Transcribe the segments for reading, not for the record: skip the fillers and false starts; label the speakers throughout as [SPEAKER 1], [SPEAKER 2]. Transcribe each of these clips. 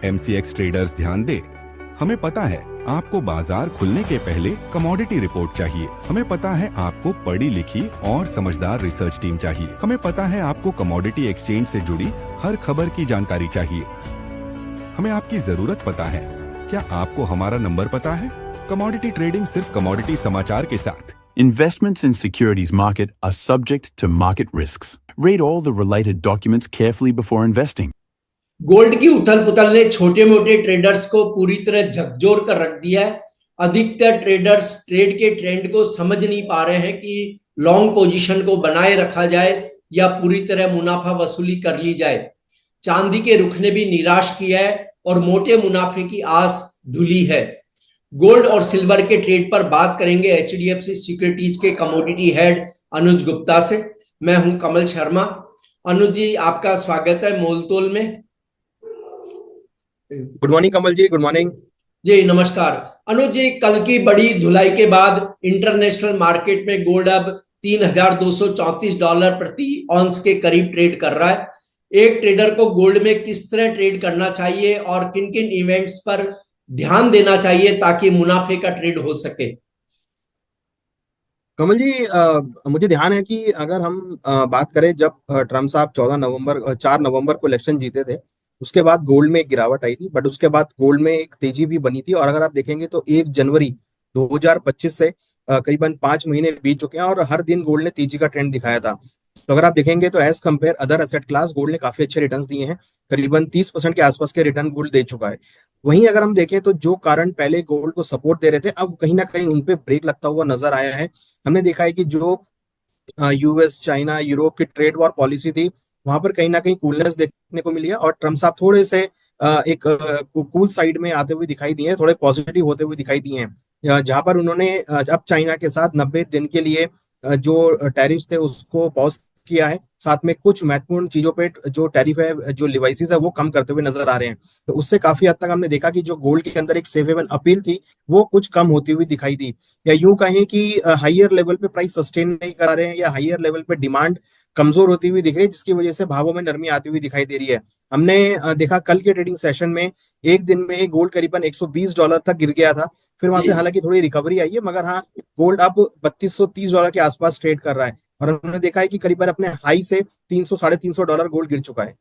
[SPEAKER 1] MCX traders ध्यान दे। हमें पता है आपको बाजार खुलने के पहले कमोडिटी रिपोर्ट चाहिए। हमें पता है आपको पढ़ी लिखी और समझदार रिसर्च टीम चाहिए। हमें पता है आपको कमोडिटी एक्सचेंज से जुड़ी हर खबर की जानकारी चाहिए। हमें आपकी जरूरत पता है। क्या आपको हमारा नंबर पता है? कमोडिटी ट्रेडिंग सिर्फ कमोडिटी समाचार के साथ।
[SPEAKER 2] Investments in securities market are subject to market risks. Read all the related documents carefully before investing.
[SPEAKER 3] Gold की उथल पुथल ने छोटे मोटे ट्रेडर्स को पूरी तरह झकझोर कर रख दिया है। अधिकतर ट्रेडर्स ट्रेड के ट्रेंड को समझ नहीं पा रहे हैं कि लॉन्ग पोजीशन को बनाए रखा जाए या पूरी तरह मुनाफा वसूली कर ली जाए। चांदी के रुख ने भी निराश किया है और मोटे मुनाफे की आस धुली है। गोल्ड और सिल्वर के ट्रेड पर बात करेंगे एचडीएफसी सिक्योरिटीज के कमोडिटी हेड अनुज गुप्ता से। मैं हूं कमल शर्मा। अनुज जी, आपका स्वागत है मोलतोल में।
[SPEAKER 4] गुड मॉर्निंग कमल जी। गुड मॉर्निंग
[SPEAKER 3] जी, नमस्कार। अनुज जी, कल की बड़ी धुलाई के बाद इंटरनेशनल मार्केट में गोल्ड अब $3,234 प्रति ऑंस के करीब ट्रेड कर रहा है। एक ट्रेडर को गोल्ड में किस तरह ट्रेड करना चाहिए और किन किन इवेंट्स पर ध्यान देना चाहिए ताकि मुनाफे का ट्रेड हो सके?
[SPEAKER 4] कमल जी, मुझे ध्यान है कि अगर हम बात करें, जब ट्रम्प साहब 4 नवंबर को इलेक्शन जीते थे, उसके बाद गोल्ड में एक गिरावट आई थी, बट उसके बाद गोल्ड में एक तेजी भी बनी थी। और अगर आप देखेंगे तो 1 जनवरी 2025 से करीबन 5 महीने बीत चुके हैं और हर दिन गोल्ड ने तेजी का ट्रेंड दिखाया था। तो अगर आप देखेंगे तो as compare other asset class gold ने काफी अच्छे रिटर्न्स दिए हैं। करीबन 30% के आसपास के रिटर्न गोल्ड दे चुका है। वहीं अगर हम देखें तो जो कारण पहले गोल्ड को सपोर्ट दे रहे थे, अब कहीं ना कहीं उनपे ब्रेक लगता हुआ नजर आया है। हमने देखा है कि जो यूएस, चाइना, यूरोप की ट्रेड वॉर पॉलिसी थी, वहां पर कहीं ना कहीं कूलनेस देखने को मिली है और ट्रम्प साहब थोड़े से एक कूल साइड में आते हुए दिखाई दिए हैं, थोड़े पॉजिटिव होते हुए दिखाई दिए हैं। जहां पर उन्होंने अब चाइना के साथ 90 दिन के लिए जो टैरिफ्स थे उसको पॉज किया है। साथ में कुछ महत्वपूर्ण चीजों पे जो टैरिफ है, जो डिवाइसेस है, वो कम करते हुए नजर आ रहे हैं। तो उससे काफी हद तक हमने देखा कि जो गोल्ड के अंदर एक सेफ हेवन अपील थी, वो कुछ कम होती हुई दिखाई दी। या यूं कहें कि हाइयर लेवल पे प्राइस सस्टेन नहीं करा रहे हैं या हाइयर लेवल पे डिमांड कमजोर होती हुई दिख रही है, जिसकी वजह से भावों में नरमी आती हुई दिखाई दे रही है। हमने देखा कल के ट्रेडिंग सेशन में एक दिन में गोल्ड करीबन $120 तक गिर गया था। फिर वहां से हालांकि थोड़ी रिकवरी आई है, मगर हाँ, गोल्ड अब $3230 के आसपास ट्रेड कर रहा है और हमने देखा है कि करीबन अपने हाई से 300 $350 गोल्ड गिर चुका है।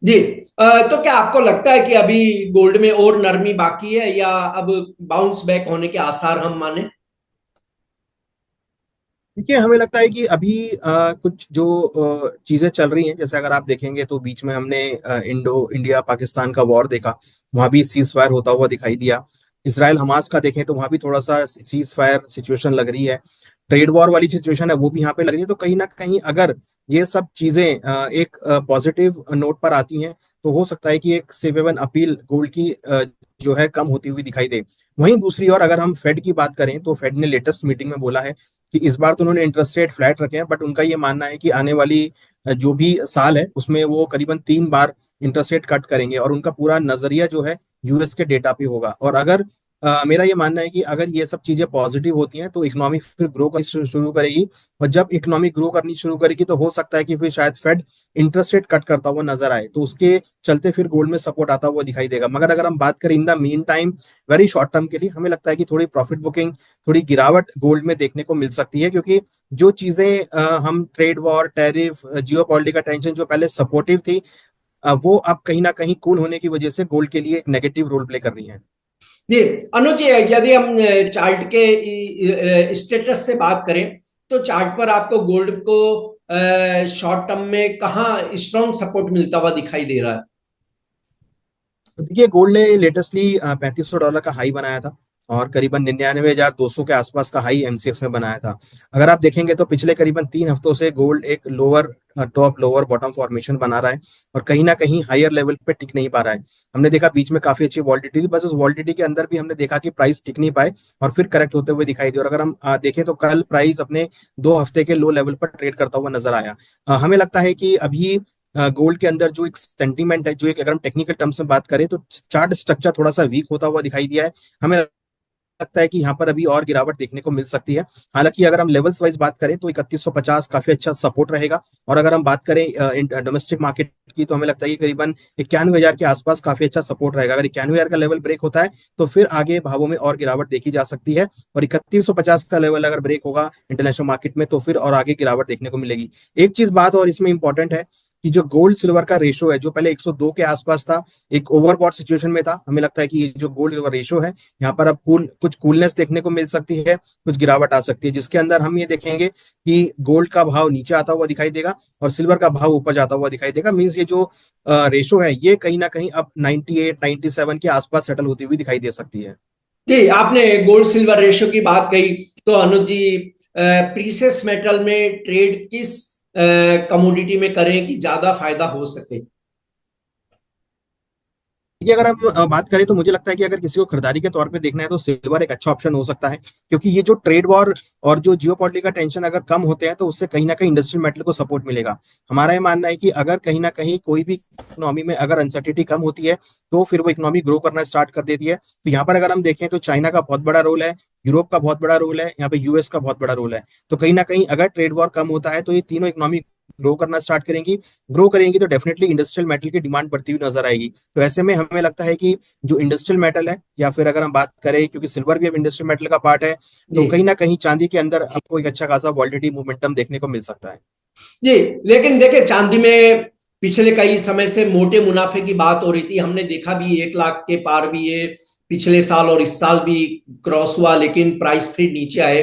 [SPEAKER 3] जी, तो क्या आपको लगता है कि अभी गोल्ड में और नरमी बाकी है या अब बाउंस बैक होने के आसार हम माने?
[SPEAKER 4] देखिए, हमें लगता है कि अभी कुछ जो चीजें चल रही हैं, जैसे अगर आप देखेंगे तो बीच में हमने इंडो इंडिया पाकिस्तान का वॉर देखा, वहां भी सीज फायर होता हुआ दिखाई दिया। इसराइल हमास का देखें तो वहां भी थोड़ा सा सीज फायर सिचुएशन लग रही है। ट्रेड वॉर वाली सिचुएशन है वो भी यहाँ पे लग रही है। तो कहीं ना कहीं अगर ये सब चीजें एक पॉजिटिव नोट पर आती हैं, तो हो सकता है कि एक सेफ हेवन अपील गोल्ड की जो है कम होती हुई दिखाई दे। वहीं दूसरी ओर अगर हम फेड की बात करें तो फेड ने लेटेस्ट मीटिंग में बोला है कि इस बार तो उन्होंने इंटरेस्ट रेट फ्लैट रखे हैं, बट उनका ये मानना है कि आने वाली जो भी साल है उसमें वो करीबन 3 बार इंटरेस्ट रेट कट करेंगे और उनका पूरा नजरिया जो है यूएस के डेटा पे होगा। और अगर मेरा ये मानना है कि अगर ये सब चीजें पॉजिटिव होती हैं तो इकोनॉमी फिर ग्रो करनी शुरू करेगी और जब इकोनॉमी ग्रो करनी शुरू करेगी तो हो सकता है कि फिर शायद फेड इंटरेस्ट रेट कट करता हुआ नजर आए, तो उसके चलते फिर गोल्ड में सपोर्ट आता हुआ दिखाई देगा। मगर अगर हम बात करें in the mean time, very short term के लिए, हमें लगता है कि थोड़ी प्रॉफिट बुकिंग, थोड़ी गिरावट गोल्ड में देखने को मिल सकती है, क्योंकि जो चीजें हम ट्रेड वॉर, टैरिफ, जियो पॉलिटिकल टेंशन जो पहले सपोर्टिव थी, वो अब कहीं ना कहीं कूल होने की वजह से गोल्ड के लिए एक नेगेटिव रोल प्ले कर रही है।
[SPEAKER 3] जी, अनुज जी, यदि हम चार्ट के स्टेटस से बात करें तो चार्ट पर आपको गोल्ड को शॉर्ट टर्म में कहाँ स्ट्रॉन्ग सपोर्ट मिलता हुआ दिखाई दे रहा है?
[SPEAKER 4] देखिए, गोल्ड ने लेटेस्टली $3500 का हाई बनाया था और करीबन 99,200 के आसपास का हाई एमसीएक्स में बनाया था। अगर आप देखेंगे तो पिछले करीबन 3 हफ्तों से गोल्ड एक lower top lower bottom formation बना रहा है और कहीं ना कहीं हायर लेवल पे टिक नहीं पा रहा है। हमने देखा बीच में काफी अच्छी वॉलिडिटी थी, बस उस वॉलिडिटी के अंदर भी हमने देखा कि प्राइस टिक नहीं पाए और फिर करेक्ट होते हुए दिखाई दी। और अगर हम देखें तो कल प्राइस अपने 2 हफ्ते के लो लेवल पर ट्रेड करता हुआ नजर आया। हमें लगता है कि अभी गोल्ड के अंदर जो एक सेंटीमेंट है, जो एक अगर हम टेक्निकल टर्म्स में बात करें तो चार्ट स्ट्रक्चर थोड़ा सा वीक होता हुआ दिखाई दिया है। हमें लगता है कि यहाँ पर अभी और गिरावट देखने को मिल सकती है। हालांकि अगर हम लेवल्स वाइज बात करें तो 3150 काफी अच्छा सपोर्ट रहेगा, और अगर हम बात करें डोमेस्टिक मार्केट की तो हमें लगता है कि करीबन 91,000 के आसपास काफी अच्छा सपोर्ट रहेगा। अगर 91,000 का लेवल ब्रेक होता है तो फिर आगे भावों में और गिरावट देखी जा सकती है, और 3150 का लेवल अगर ब्रेक होगा इंटरनेशनल मार्केट में तो फिर और आगे गिरावट देखने को मिलेगी। एक चीज बात और इसमें इंपॉर्टेंट है कि जो गोल्ड सिल्वर का रेशो है जो पहले 102 के आसपास था, एक ओवरबॉट सिचुएशन में था, हमें लगता है कि ये जो गोल्ड सिल्वर रेशो है यहाँ पर अब कुछ कूलनेस देखने को मिल सकती है, कुछ गिरावट आ सकती है, जिसके अंदर हम ये देखेंगे कि गोल्ड का भाव नीचे आता हुआ दिखाई देगा और सिल्वर का भाव ऊपर जाता हुआ दिखाई देगा। मींस ये जो रेशो है ये कहीं ना कहीं अब 98 97 के आसपास सेटल होती हुई दिखाई दे सकती है।
[SPEAKER 3] जी, आपने गोल्ड सिल्वर रेशो की बात कही, तो अनुज जी, प्रीसियस मेटल में ट्रेड किस कमोडिटी में करें कि ज्यादा फायदा हो सके?
[SPEAKER 4] ये अगर हम बात करें तो मुझे लगता है कि अगर किसी को खरीदारी के तौर पे देखना है तो सिल्वर एक अच्छा ऑप्शन हो सकता है, क्योंकि ये जो ट्रेड वॉर और जो जियोपॉलिटिकल टेंशन अगर कम होते हैं तो उससे कहीं ना कहीं इंडस्ट्रियल मेटल को सपोर्ट मिलेगा। हमारा ये मानना है कि अगर कहीं ना कहीं कोई भी इकोनॉमी में अगर अनसर्टिनिटी कम होती है तो फिर वो इकोनॉमी ग्रो करना स्टार्ट कर देती है। तो यहाँ पर अगर हम देखें तो चाइना का बहुत बड़ा रोल है, यूरोप का बहुत बड़ा रोल है, यहाँ पे यूएस का बहुत बड़ा रोल है। तो कहीं ना कहीं अगर ट्रेड वॉर कम होता है तो ये तीनों इकोनॉमी ग्रो करना स्टार्ट करेंगी, ग्रो करेंगी तो डेफिनेटली इंडस्ट्रियल मेटल की डिमांड बढ़ती हुई नजर आएगी। तो ऐसे में हमें लगता है कि जो इंडस्ट्रियल मेटल है, या फिर अगर हम बात करें क्योंकि सिल्वर भी अब इंडस्ट्रियल मेटल का पार्ट है, तो
[SPEAKER 3] जी
[SPEAKER 4] कहीं ना कहीं चांदी के अंदर आपको एक अच्छा खासा वॉलिडिटी मोमेंटम देखने को मिल सकता है।
[SPEAKER 3] जी, लेकिन देखिए, चांदी में पिछले कई समय से मोटे मुनाफे की बात हो रही थी। हमने देखा भी 1 लाख के पार भी ये पिछले साल और इस साल भी क्रॉस हुआ, लेकिन प्राइस फिर नीचे आए।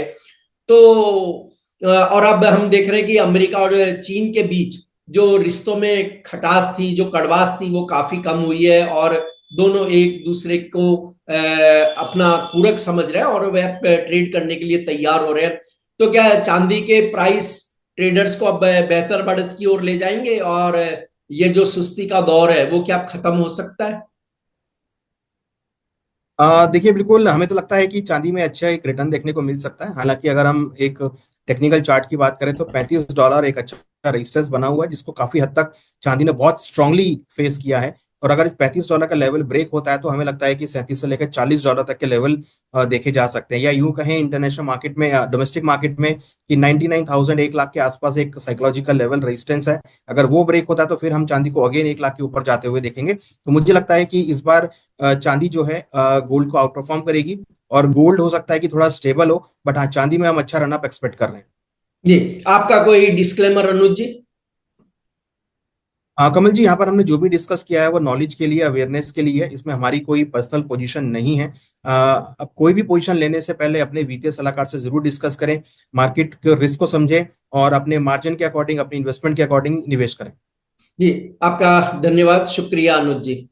[SPEAKER 3] तो और अब हम देख रहे हैं कि अमेरिका और चीन के बीच जो रिश्तों में खटास थी, जो कड़वास थी, वो काफी कम हुई है, और दोनों एक दूसरे को अपना पूरक समझ रहे हैं और वह ट्रेड करने के लिए तैयार हो रहे हैं। तो क्या चांदी के प्राइस ट्रेडर्स को अब बेहतर बढ़त की ओर ले जाएंगे, और ये जो सुस्ती का दौर है वो क्या खत्म हो सकता है?
[SPEAKER 4] देखिए बिल्कुल हमें तो लगता है कि चांदी में अच्छा एक रिटर्न देखने को मिल सकता है। हालांकि अगर हम एक टेक्निकल चार्ट की बात करें तो $35 एक अच्छा रेजिस्टेंस बना हुआ है, जिसको काफी हद तक चांदी ने बहुत स्ट्रांगली फेस किया है। और अगर $35 का लेवल ब्रेक होता है तो हमें लगता है कि 37 से लेकर $40 तक के लेवल देखे जा सकते हैं, या यूं कहें इंटरनेशनल मार्केट में या डोमेस्टिक मार्केट में कि 99,000 1 लाख के आसपास एक साइकोलॉजिकल लेवल रेजिस्टेंस है। अगर वो ब्रेक होता है तो फिर हम चांदी को अगेन 1 लाख के ऊपर जाते हुए देखेंगे। तो मुझे लगता है कि इस बार चांदी जो है गोल्ड को आउट परफॉर्म करेगी, और गोल्ड हो सकता है कि थोड़ा स्टेबल हो, बट हाँ चांदी में हम अच्छा रनअप एक्सपेक्ट कर रहे हैं।
[SPEAKER 3] जी, आपका कोई डिस्क्लेमर अनुज जी?
[SPEAKER 4] कमल जी, यहाँ पर हमने जो भी डिस्कस किया है वो नॉलेज के लिए, अवेयरनेस के लिए है, इसमें हमारी कोई पर्सनल पोजीशन नहीं है। अब कोई भी पोजीशन लेने से पहले अपने वित्तीय सलाहकार से जरूर डिस्कस करें, मार्केट के रिस्क को समझें और अपने मार्जिन के अकॉर्डिंग, अपनी इन्वेस्टमेंट के अकॉर्डिंग निवेश करें।
[SPEAKER 3] जी, आपका धन्यवाद, शुक्रिया अनुज जी।